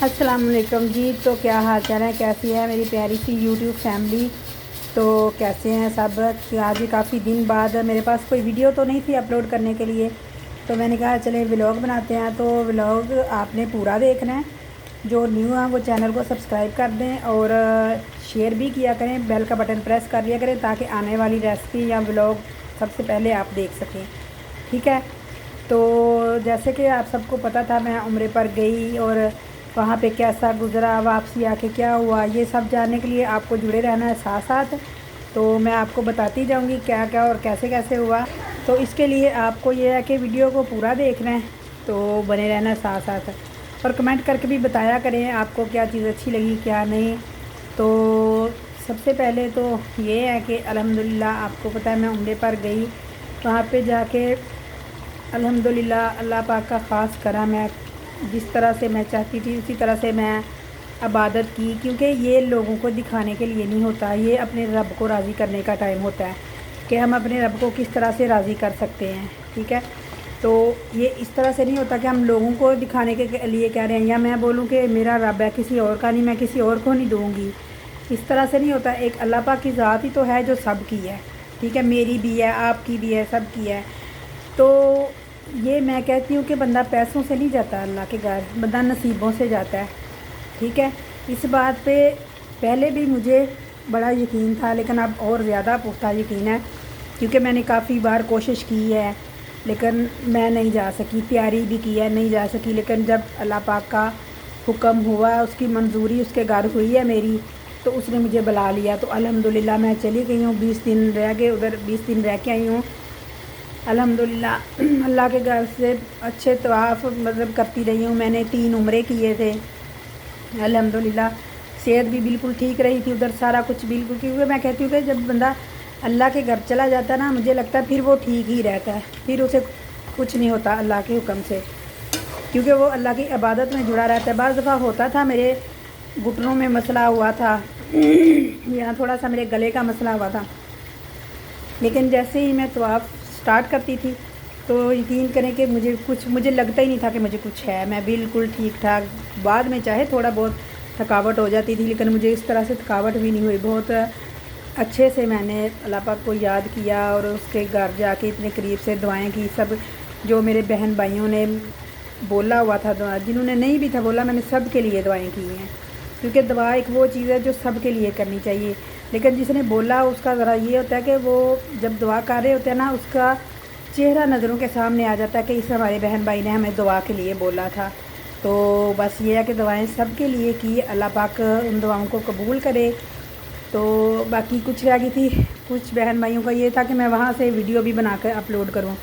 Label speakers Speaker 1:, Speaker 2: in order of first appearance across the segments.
Speaker 1: السلام علیکم جی۔ تو کیا حال چال ہے، کیسی ہے میری پیاری سی یوٹیوب فیملی؟ تو کیسے ہیں سب؟ آج کافی دن بعد میرے پاس کوئی ویڈیو تو نہیں تھی اپلوڈ کرنے کے لیے، تو میں نے کہا چلے ولاگ بناتے ہیں۔ تو ولاگ آپ نے پورا دیکھنا ہے، جو نیو ہیں وہ چینل کو سبسکرائب کر دیں اور شیئر بھی کیا کریں، بیل کا بٹن پریس کر لیا کریں تاکہ آنے والی ریسپی یا ولاگ سب سے پہلے آپ دیکھ سکیں، ٹھیک ہے؟ تو جیسے کہ آپ سب کو پتہ تھا، میں عمرے پر گئی اور وہاں پہ کیسا گزرا، واپسی آ کے کیا ہوا، یہ سب جاننے کے لیے آپ کو جڑے رہنا ہے ساتھ ساتھ۔ تو میں آپ کو بتاتی جاؤں گی کیا کیا اور کیسے کیسے ہوا۔ تو اس کے لیے آپ کو یہ ہے کہ ویڈیو کو پورا دیکھنا ہے، تو بنے رہنا ہے ساتھ ساتھ، اور کمنٹ کر کے بھی بتایا کریں آپ کو کیا چیز اچھی لگی کیا نہیں۔ تو سب سے پہلے تو یہ ہے کہ الحمدللہ آپ کو پتہ ہے میں عمرے پر گئی، وہاں پہ جا کے الحمدللہ اللہ پاک کا خاص کرم ہے، جس طرح سے میں چاہتی تھی اسی طرح سے میں عبادت کی، کیونکہ یہ لوگوں کو دکھانے کے لیے نہیں ہوتا، یہ اپنے رب کو راضی کرنے کا ٹائم ہوتا ہے کہ ہم اپنے رب کو کس طرح سے راضی کر سکتے ہیں، ٹھیک ہے؟ تو یہ اس طرح سے نہیں ہوتا کہ ہم لوگوں کو دکھانے کے لیے کہہ رہے ہیں، یا میں بولوں کہ میرا رب ہے کسی اور کا نہیں، میں کسی اور کو نہیں دوں گی، اس طرح سے نہیں ہوتا۔ ایک اللہ پاک کی ذات ہی تو ہے جو سب کی ہے، ٹھیک ہے؟ میری بھی ہے، آپ کی بھی ہے، سب کی ہے۔ تو یہ میں کہتی ہوں کہ بندہ پیسوں سے نہیں جاتا اللہ کے گھر، بندہ نصیبوں سے جاتا ہے، ٹھیک ہے؟ اس بات پہ پہلے بھی مجھے بڑا یقین تھا، لیکن اب اور زیادہ پختہ یقین ہے، کیونکہ میں نے کافی بار کوشش کی ہے لیکن میں نہیں جا سکی، تیاری بھی کی ہے نہیں جا سکی، لیکن جب اللہ پاک کا حکم ہوا، اس کی منظوری اس کے گھر ہوئی ہے میری، تو اس نے مجھے بلا لیا، تو الحمدللہ میں چلی گئی ہوں۔ 20 دن رہ گئے ادھر، 20 دن رہ کے آئی ہوں الحمدللہ۔ اللہ کے گھر سے اچھے طواف کرتی رہی ہوں، میں نے 3 عمرے کیے تھے الحمدللہ۔ صحت بھی بالکل ٹھیک رہی تھی ادھر، سارا کچھ بالکل، کیونکہ میں کہتی ہوں کہ جب بندہ اللہ کے گھر چلا جاتا ہے نا، مجھے لگتا ہے پھر وہ ٹھیک ہی رہتا ہے، پھر اسے کچھ نہیں ہوتا اللہ کے حکم سے، کیونکہ وہ اللہ کی عبادت میں جڑا رہتا ہے۔ بعض دفعہ ہوتا تھا میرے گھٹنوں میں مسئلہ ہوا تھا، یہاں تھوڑا سا میرے گلے کا مسئلہ ہوا تھا، لیکن جیسے ہی میں طواف سٹارٹ کرتی تھی تو یقین کریں کہ مجھے لگتا ہی نہیں تھا کہ مجھے کچھ ہے، میں بالکل ٹھیک ٹھاک۔ بعد میں چاہے تھوڑا بہت تھکاوٹ ہو جاتی تھی، لیکن مجھے اس طرح سے تھکاوٹ بھی نہیں ہوئی، بہت اچھے سے میں نے اللہ پاک کو یاد کیا اور اس کے گھر جا کے اتنے قریب سے دعائیں کی۔ سب جو میرے بہن بھائیوں نے بولا ہوا تھا دعا، جنہوں نے نہیں بھی تھا بولا، میں نے سب کے لیے دعائیں کی ہیں، کیونکہ دعا ایک وہ چیز ہے جو سب کے لیے کرنی چاہیے، لیکن جس نے بولا اس کا ذرا یہ ہوتا ہے کہ وہ جب دعا کر رہے ہوتے ہیں نا، اس کا چہرہ نظروں کے سامنے آ جاتا ہے کہ اس ہمارے بہن بھائی نے ہمیں دعا کے لیے بولا تھا۔ تو بس یہ ہے کہ دعائیں سب کے لیے کی، اللہ پاک ان دعاؤں کو قبول کرے۔ تو باقی کچھ رہ گئی تھی، کچھ بہن بھائیوں کا یہ تھا کہ میں وہاں سے ویڈیو بھی بنا کر اپلوڈ کروں،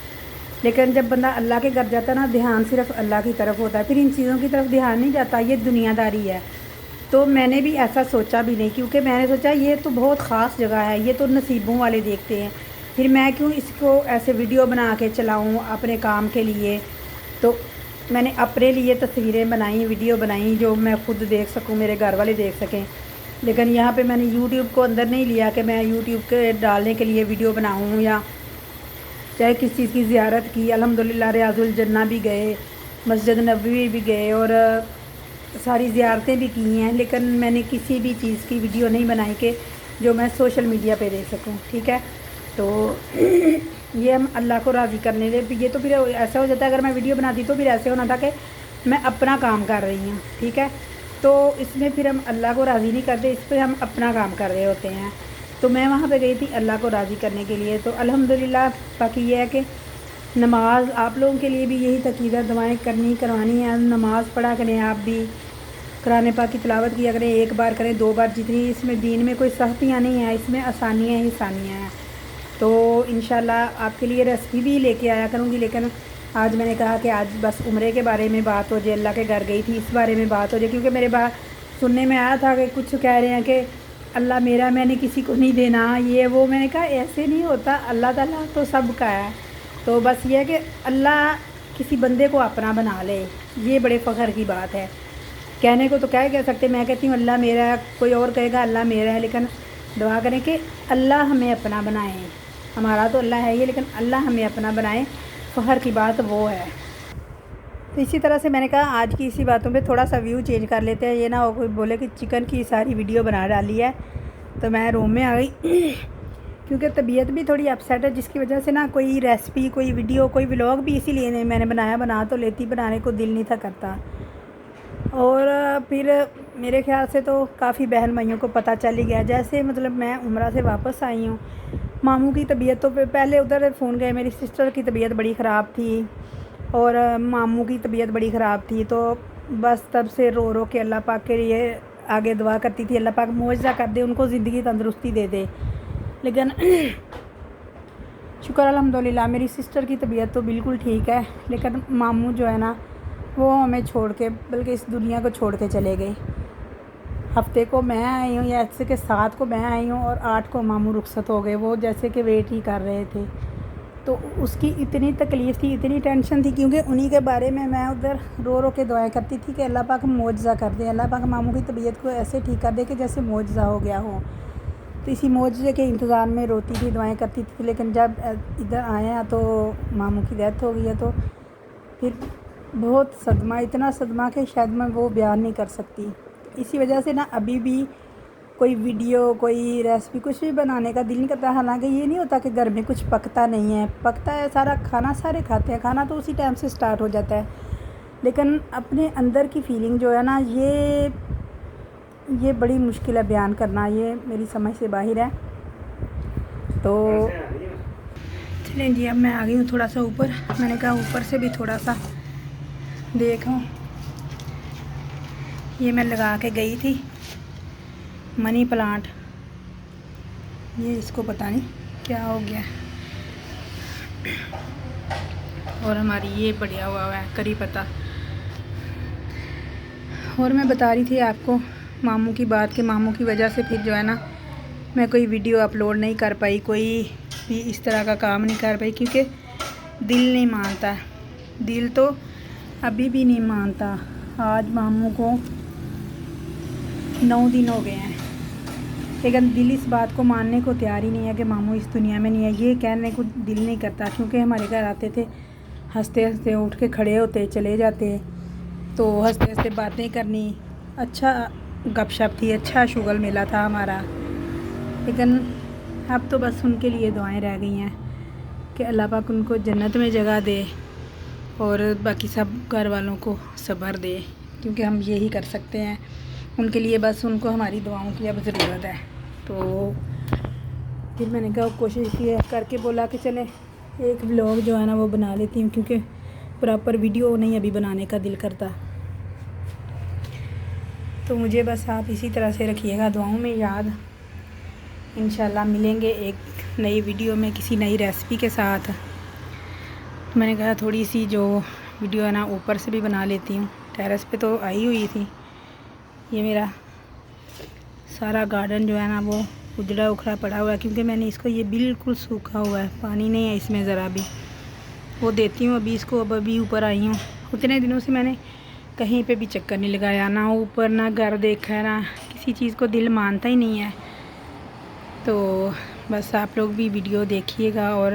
Speaker 1: لیکن جب بندہ اللہ کے گھر جاتا ہے نا، دھیان صرف اللہ کی طرف ہوتا ہے، پھر ان چیزوں کی طرف دھیان نہیں جاتا، یہ دنیا داری ہے۔ تو میں نے بھی ایسا سوچا بھی نہیں، کیونکہ میں نے سوچا یہ تو بہت خاص جگہ ہے، یہ تو نصیبوں والے دیکھتے ہیں، پھر میں کیوں اس کو ایسے ویڈیو بنا کے چلاؤں اپنے کام کے لیے۔ تو میں نے اپنے لیے تصویریں بنائیں، ویڈیو بنائیں جو میں خود دیکھ سکوں، میرے گھر والے دیکھ سکیں، لیکن یہاں پہ میں نے یوٹیوب کو اندر نہیں لیا کہ میں یوٹیوب کے ڈالنے کے لیے ویڈیو بناؤں، یا چاہے کس چیز کی زیارت کی۔ الحمدللہ ریاض الجنہ بھی گئے، مسجد نبوی بھی گئے، اور ساری زیارتیں بھی کی ہیں، لیکن میں نے کسی بھی چیز کی ویڈیو نہیں بنائی کہ جو میں سوشل میڈیا پہ دے سکوں، ٹھیک ہے؟ تو یہ ہم اللہ کو راضی کرنے دے، یہ تو پھر ایسا ہو جاتا ہے، اگر میں ویڈیو بناتی تو پھر ایسے ہونا تھا کہ میں اپنا کام کر رہی ہوں، ٹھیک ہے؟ تو اس میں پھر ہم اللہ کو راضی نہیں کرتے، اس پہ ہم اپنا کام کر رہے ہوتے ہیں۔ تو میں وہاں پہ گئی تھی اللہ کو راضی کرنے کے لیے۔ تو الحمدللہ باقی یہ ہے کہ نماز آپ لوگوں کے لیے بھی یہی تقید ہے، دعائیں کروانی ہیں، نماز پڑھا کریں، آپ بھی قرآن پاک کی تلاوت کیا کریں، 1 بار کریں 2 بار، جتنی اس میں دین میں کوئی سختیاں نہیں ہیں، اس میں آسانیاں ہی آسانیاں ہیں۔ تو انشاءاللہ آپ کے لیے ریسپی بھی لے کے آیا کروں گی، لیکن آج میں نے کہا کہ آج بس عمرے کے بارے میں بات ہو جائے، اللہ کے گھر گئی تھی اس بارے میں بات ہو جائے، کیونکہ میرے بات سننے میں آیا تھا کہ کچھ کہہ رہے ہیں کہ اللہ میرا میں نے کسی کو نہیں دینا، یہ وہ۔ میں نے کہا ایسے نہیں ہوتا، اللہ تعالیٰ تو سب کا ہے۔ تو بس یہ ہے کہ اللہ کسی بندے کو اپنا بنا لے، یہ بڑے فخر کی بات ہے۔ کہنے کو تو کہہ سکتے، میں کہتی ہوں اللہ میرا ہے، کوئی اور کہے گا اللہ میرا ہے، لیکن دعا کریں کہ اللہ ہمیں اپنا بنائے، ہمارا تو اللہ ہے ہی، لیکن اللہ ہمیں اپنا بنائے، فخر کی بات وہ ہے۔ تو اسی طرح سے میں نے کہا آج کی اسی باتوں پہ تھوڑا سا ویو چینج کر لیتے ہیں، یہ نہ ہو کوئی بولے کہ چکن کی ساری ویڈیو بنا ڈالی ہے۔ تو میں روم میں آ گئی کیونکہ طبیعت بھی تھوڑی اپسیٹ ہے، جس کی وجہ سے نا کوئی ریسپی، کوئی ویڈیو، کوئی ولاگ بھی اسی لیے نہیں میں نے بنایا، بنا تو لیتی، بنانے کو دل نہیں تھا کرتا۔ اور پھر میرے خیال سے تو کافی بہن بھائیوں کو پتہ چل ہی گیا، جیسے مطلب میں عمرہ سے واپس آئی ہوں، ماموں کی طبیعت تو پہلے ادھر فون گئے، میری سسٹر کی طبیعت بڑی خراب تھی اور ماموں کی طبیعت بڑی خراب تھی، تو بس تب سے رو رو کے اللہ پاک کے لیے آگے دعا کرتی تھی، اللہ پاک معجزہ کر دے، ان کو زندگی تندرستی دے دے۔ لیکن شکر الحمدللہ میری سسٹر کی طبیعت تو بالکل ٹھیک ہے، لیکن ماموں جو ہے نا وہ ہمیں چھوڑ کے، بلکہ اس دنیا کو چھوڑ کے چلے گئے۔ ہفتے کو میں آئی ہوں، یا جیسے کہ 7 کو میں آئی ہوں اور 8 کو ماموں رخصت ہو گئے، وہ جیسے کہ ویٹ ہی کر رہے تھے۔ تو اس کی اتنی تکلیف تھی، اتنی ٹینشن تھی، کیونکہ انہی کے بارے میں ادھر رو رو کے دعائیں کرتی تھی کہ اللہ پاک معجزہ کر دے، اللہ پاک ماموں کی طبیعت کو ایسے ٹھیک کر دے کہ جیسے معجزہ ہو گیا ہو۔ تو اسی معجزے کے انتظار میں روتی تھی، دعائیں کرتی تھی، لیکن جب ادھر آئے ہیں تو ماموں کی ڈیتھ ہو گئی ہے، تو پھر بہت صدمہ، اتنا صدمہ کہ شاید میں وہ بیان نہیں کر سکتی۔ اسی وجہ سے نا ابھی بھی کوئی ویڈیو، کوئی ریسپی، کچھ بھی بنانے کا دل نہیں کرتا۔ حالانکہ یہ نہیں ہوتا کہ گھر میں کچھ پکتا نہیں ہے، پکتا ہے، سارا کھانا سارے کھاتے ہیں، کھانا تو اسی ٹائم سے سٹارٹ ہو جاتا ہے، لیکن اپنے اندر کی فیلنگ جو ہے نا یہ بڑی مشکل ہے بیان کرنا، یہ میری سمجھ سے باہر ہے۔ تو چلیں جی، اب میں آ گئی ہوں تھوڑا سا اوپر، میں نے کہا اوپر سے بھی تھوڑا سا دیکھوں۔ یہ میں لگا کے گئی تھی منی پلانٹ، یہ اس کو پتہ نہیں کیا ہو گیا، اور ہماری یہ بڑھیا ہوا ہے کری پتہ۔ اور میں بتا رہی تھی آپ کو ماموں کی بات، کہ ماموں کی وجہ سے پھر جو ہے نا میں کوئی ویڈیو اپلوڈ نہیں کر پائی، کوئی بھی اس طرح کا کام نہیں کر پائی، کیونکہ دل نہیں مانتا، دل تو ابھی بھی نہیں مانتا۔ آج ماموں کو 9 دن ہو گئے ہیں، لیکن دل اس بات کو ماننے کو تیار ہی نہیں ہے کہ ماموں اس دنیا میں نہیں ہے، یہ کہنے کو دل نہیں کرتا، کیونکہ ہمارے گھر آتے تھے، ہنستے ہنستے اٹھ کے کھڑے ہوتے چلے جاتے، تو ہنستے ہنستے باتیں کرنی، اچھا گپ شپ تھی، اچھا شغل ملا تھا ہمارا۔ لیکن اب تو بس ان کے لیے دعائیں رہ گئی ہیں کہ اللہ پاک ان کو جنت میں جگہ دے، اور باقی سب گھر والوں کو صبر دے، کیونکہ ہم یہی کر سکتے ہیں ان کے لیے، بس ان کو ہماری دعاؤں کی اب ضرورت ہے۔ تو پھر میں نے کہا کوشش کی کر کے بولا کہ چلیں ایک ولاگ جو ہے نا وہ بنا لیتی ہوں، کیونکہ پراپر ویڈیو نہیں ابھی بنانے کا دل کرتا۔ تو مجھے بس آپ اسی طرح سے رکھیے گا دعاؤں میں یاد، انشاءاللہ ملیں گے ایک نئی ویڈیو میں کسی نئی ریسپی کے ساتھ۔ میں نے کہا تھوڑی سی جو ویڈیو ہے نا اوپر سے بھی بنا لیتی ہوں، ٹیرس پہ تو آئی ہوئی تھی۔ یہ میرا سارا گارڈن جو ہے نا وہ اجڑا اکھڑا پڑا ہوا ہے، کیونکہ میں نے اس کو، یہ بالکل سوکھا ہوا ہے، پانی نہیں ہے اس میں ذرا بھی، وہ دیتی ہوں ابھی اس کو۔ ابھی اوپر آئی ہوں، اتنے دنوں سے میں نے کہیں پہ بھی چکر نہیں لگایا، نہ اوپر نہ گھر دیکھا ہے، نہ کسی چیز کو دل مانتا ہی نہیں ہے۔ تو بس آپ لوگ بھی ویڈیو دیکھیے گا، اور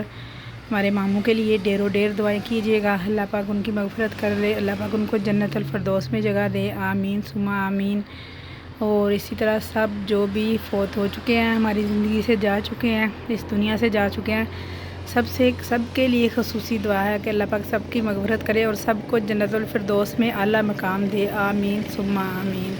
Speaker 1: ہمارے ماموں کے لیے ڈیروں ڈیر دعائیں کیجیے گا، اللہ پاک ان کی مغفرت کر دے، اللہ پاک ان کو جنت الفردوس میں جگہ دے، آمین ثم آمین۔ اور اسی طرح سب جو بھی فوت ہو چکے ہیں، ہماری زندگی سے جا چکے ہیں، اس دنیا سے جا چکے ہیں، سب کے لیے خصوصی دعا ہے کہ اللہ پاک سب کی مغفرت کرے اور سب کو جنت الفردوس میں اعلیٰ مقام دے، آمین ثم آمین۔